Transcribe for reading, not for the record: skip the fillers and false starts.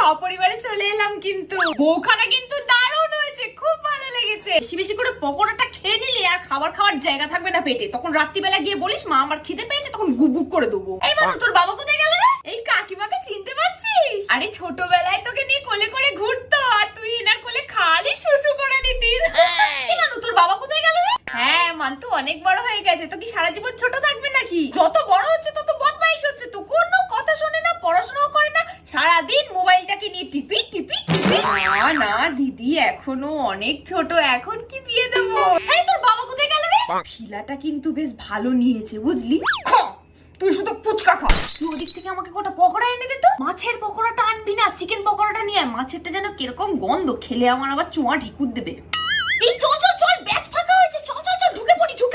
সপরিবারে চলে এলাম, কিন্তু বউখানা কিন্তু দারুণ হয়েছে, খুব ভালো লেগেছে। বেশি বেশি করে পকোড়াটা খেয়ে নিলি আর খাবার খাওয়ার জায়গা থাকবে না পেটে, তখন রাত্রিবেলা গিয়ে বলিস মা আমার খিদে পেয়েছে, তখন গুপ গুপ করে দেবো। এই বানু, তোর বাবা কোথায় গেল রে? এই কাকিমাকে চিনতে পারছিস? আরে ছোটবেলায় তোকে নিয়ে কোলে করে ঘুরতো আর তুই এনার কোলে খালি শুশু করে দিতিস। এই বানু, তোর বাবা কোথায় গেল রে? হ্যাঁ, মান্তু অনেক বড় হয়ে গেছে, তো কি সারা জীবন ছোট থাকবে নাকি? যত বড় হচ্ছে তত বদমাইশ হচ্ছে, তো কোনো কথা শোনে না, পড়াশোনাও করে না, সারাদিন মোবাইলটাকে নিয়ে টিপি টিপি টিপি। না দিদি, এখনো অনেক ছোট, এখন কি বিয়ে দেবো। আরে তোর বাবা কোথায় গেল রে? ফিলাটা কিন্তু বেশ ভালো নিয়েছে বুঝলি। তুই শুধু ফুচকা খা, তুই ওদিক থেকে আমাকে কটা পকোড়া এনে দে তো। মাছের পকোড়াটা আনবি না, চিকেন পকোড়াটা নিয়ে। মাছেরটা যেন কিরকম গন্ধ, খেলে আমার আবার চোঁয়া ঢেকুর দেবে।